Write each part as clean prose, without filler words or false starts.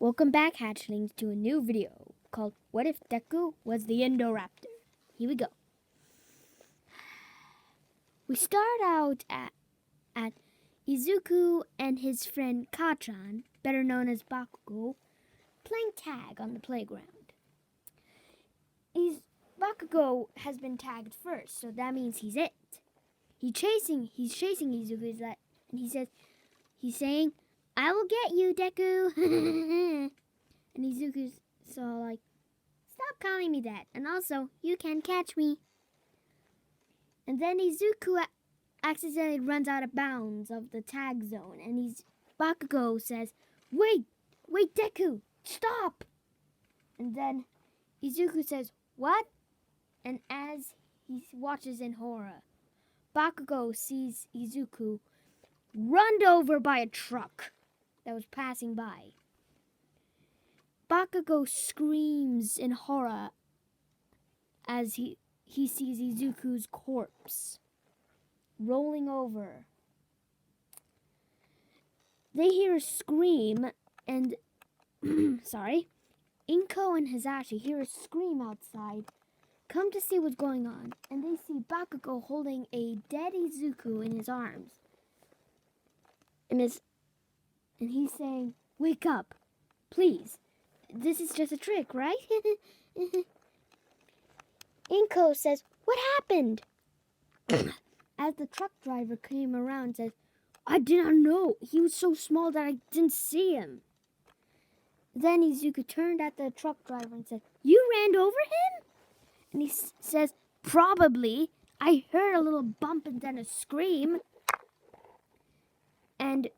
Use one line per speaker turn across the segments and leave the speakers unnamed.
Welcome back, hatchlings, to a new video called What If Deku Was the Indoraptor? Here we go. We start out at Izuku and his friend Kachan, better known as Bakugo, playing tag on the playground. Bakugo has been tagged first, so that means he's it. He's chasing Izuku, and he's saying, "I will get you, Deku." And Izuku's so like, "Stop calling me that. And also, you can catch me." And then Izuku accidentally runs out of bounds of the tag zone. And Bakugo says, Wait, Deku, stop." And then Izuku says, "What?" And as he watches in horror, Bakugo sees Izuku run over by a truck that was passing by. Bakugo screams in horror as he sees Izuku's corpse rolling over. They hear a scream and, Inko and Hisashi hear a scream outside, come to see what's going on, and they see Bakugo holding a dead Izuku in his arms. And he's saying, "Wake up, please. This is just a trick, right?" Inko says, "What happened?" As the truck driver came around, says, "I did not know. He was so small that I didn't see him." Then Izuku turned at the truck driver and said, "You ran over him?" And he says, "Probably. I heard a little bump and then a scream." And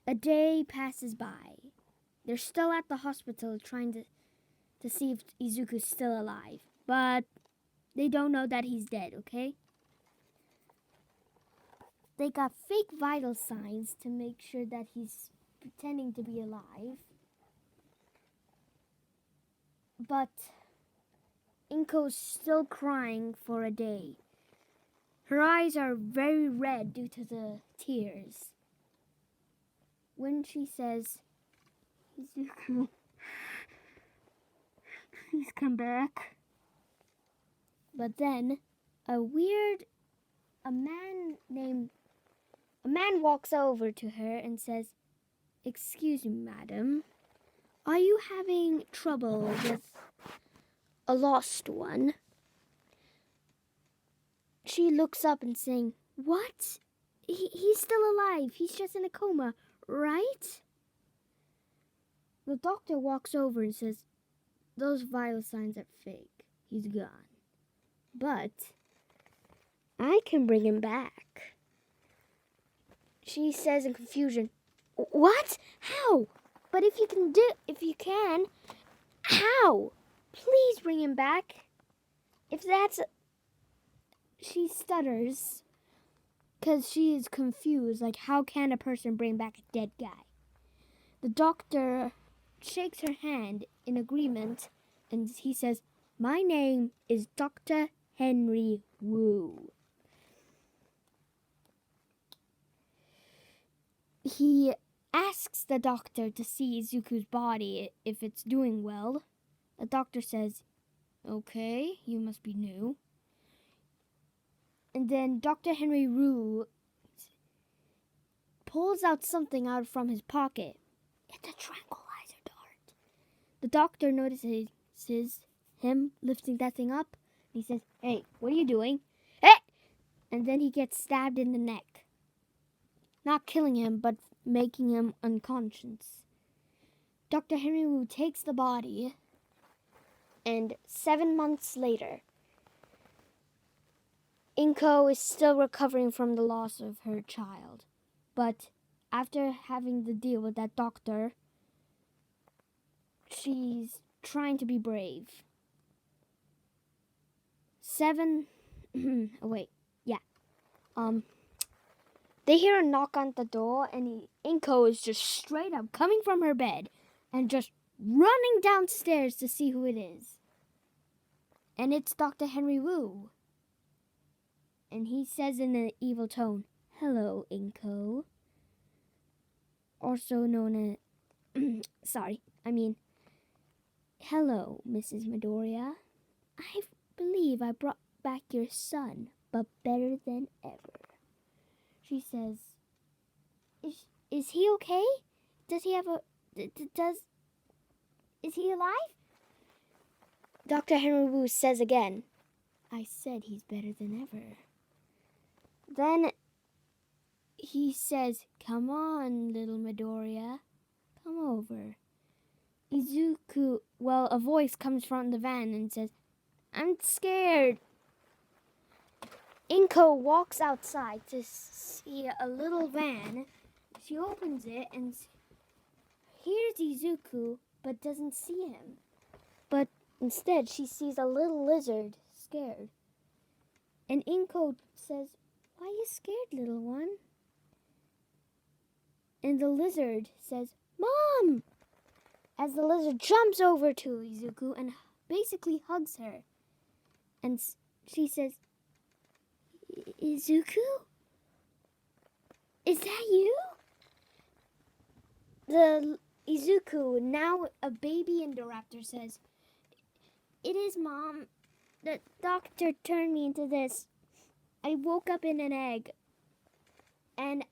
a day passes by. They're still at the hospital trying to see if Izuku's still alive. But they don't know that he's dead, okay? They got fake vital signs to make sure that he's pretending to be alive. But Inko's still crying for a day. Her eyes are very red due to the tears. When she says, "Izuku, please come back." But then a man walks over to her and says, "Excuse me, madam. Are you having trouble with a lost one?" She looks up and saying, "What? He's still alive. He's just in a coma, right?" The doctor walks over and says, "Those vital signs are fake. He's gone. But I can bring him back." She says in confusion, "What? How? But if you can, how? Please bring him back." She stutters because she is confused. Like, how can a person bring back a dead guy? The doctor shakes her hand in agreement, and he says, "My name is Dr. Henry Wu." He asks the doctor to see Izuku's body if it's doing well. The doctor says, "Okay, you must be new." And then Dr. Henry Wu pulls out something out from his pocket. It's a tranquilizer dart. The doctor notices him lifting that thing up. He says, "Hey, what are you doing?" "Hey!" And then he gets stabbed in the neck. Not killing him, but making him unconscious. Dr. Henry Wu takes the body, and 7 months later, Inko is still recovering from the loss of her child. But after having to deal with that doctor, she's trying to be brave. They hear a knock on the door, and Inko is just straight up coming from her bed and just running downstairs to see who it is. And it's Dr. Henry Wu. And he says in an evil tone, Hello, Inko. Also known as... hello, Mrs. Midoriya. I believe I brought back your son, but better than ever. She says, Is he okay? Does he have a... Is he alive? Dr. Henry Wu says again, I said he's better than ever. Then he says, come on, little Midoriya. Come over. Izuku, a voice comes from the van and says, I'm scared. Inko walks outside to see a little van. She opens it and hears Izuku, but doesn't see him. But instead, she sees a little lizard, scared. And Inko says, why are you scared, little one? And the lizard says, Mom! As the lizard jumps over to Izuku and basically hugs her. And she says, Izuku? Is that you? The Izuku, now a baby Indoraptor, says, it is, Mom. The doctor turned me into this. I woke up in an egg. And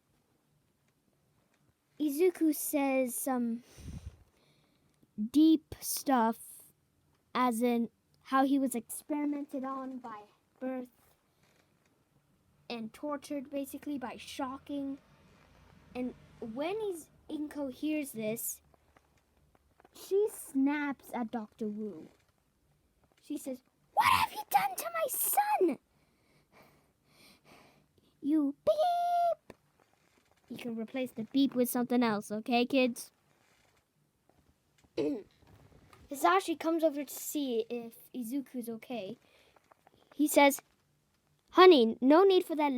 Izuku says some deep stuff, as in how he was experimented on by birth and tortured basically by shocking. And when Inko hears this, she snaps at Dr. Wu. She says, what have you done to my son? You beep. You can replace the beep with something else, okay, kids? Hisashi comes over to see if Izuku's okay. He says, honey, no need for that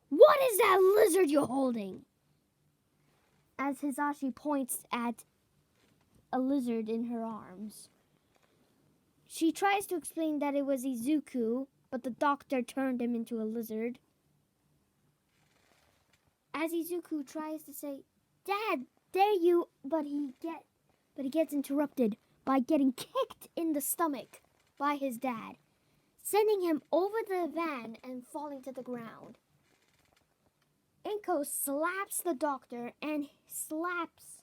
What is that lizard you're holding? As Hisashi points at a lizard in her arms. She tries to explain that it was Izuku, but the doctor turned him into a lizard. As Izuku tries to say, Dad, there you... But he gets interrupted by getting kicked in the stomach by his dad, sending him over the van and falling to the ground. Inko slaps the doctor and slaps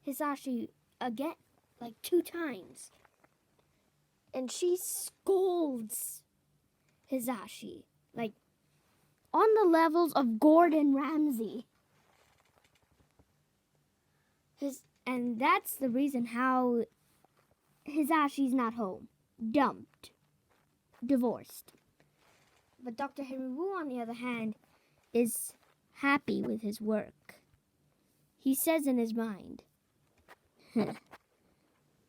Hisashi again, like 2 times. And she scolds Hisashi, like on the levels of Gordon Ramsay. And that's the reason how Hisashi's not home. Dumped. Divorced. But Dr. Henry Wu, on the other hand, is happy with his work. He says in his mind,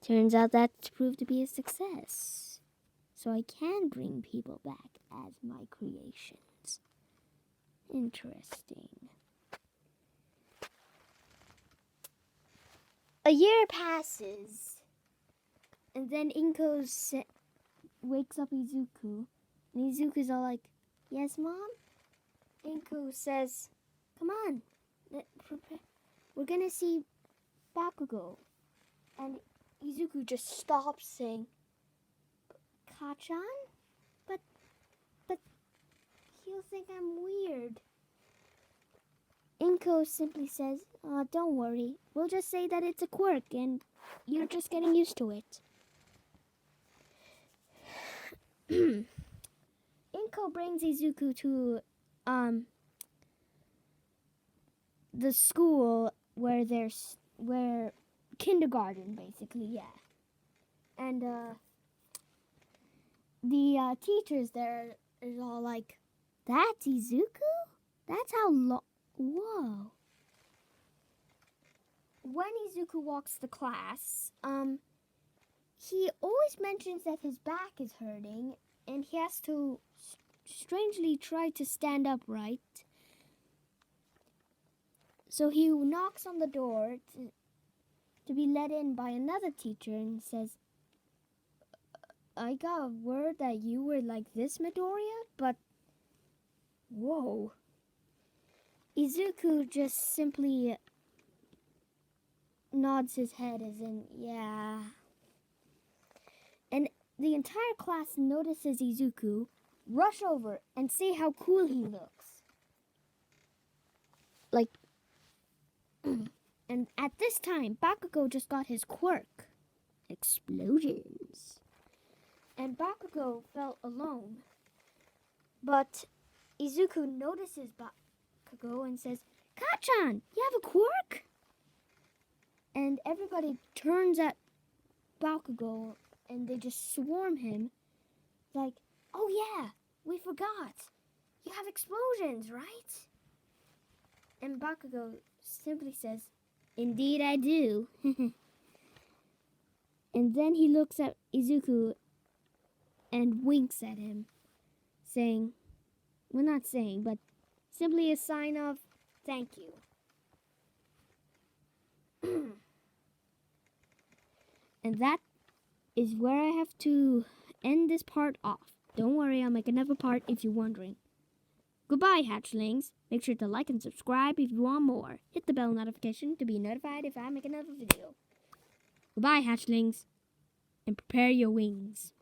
turns out that's proved to be a success. So I can bring people back as my creations. Interesting. A year passes, and then Inko wakes up Izuku, and Izuku's all like, yes, Mom? Inko says, come on, we're gonna see Bakugo. And Izuku just stops saying, Kachan? But he'll think I'm weird. Inko simply says, don't worry. We'll just say that it's a quirk and you're just getting used to it. Inko brings Izuku to the school where kindergarten basically, yeah. And the teachers there is all like, that's Izuku? That's how long... Whoa. When Izuku walks to class, he always mentions that his back is hurting and he has to strangely try to stand upright. So he knocks on the door to be let in by another teacher and says, I got word that you were like this, Midoriya, but whoa. Izuku just simply nods his head as in, yeah. And the entire class notices Izuku, rush over and say how cool he looks. Like, and at this time, Bakugo just got his quirk. Explosions. And Bakugo felt alone. But Izuku notices Bakugo and says, Kachan, you have a quirk? And everybody turns at Bakugo and they just swarm him. Like, oh yeah, we forgot. You have explosions, right? And Bakugo simply says, indeed I do. And then he looks at Izuku and winks at him, saying, well, not saying, but simply a sign of thank you. And that is where I have to end this part off. Don't worry, I'll make another part if you're wondering. Goodbye, hatchlings. Make sure to like and subscribe if you want more. Hit the bell notification to be notified if I make another video. Goodbye, hatchlings, and prepare your wings.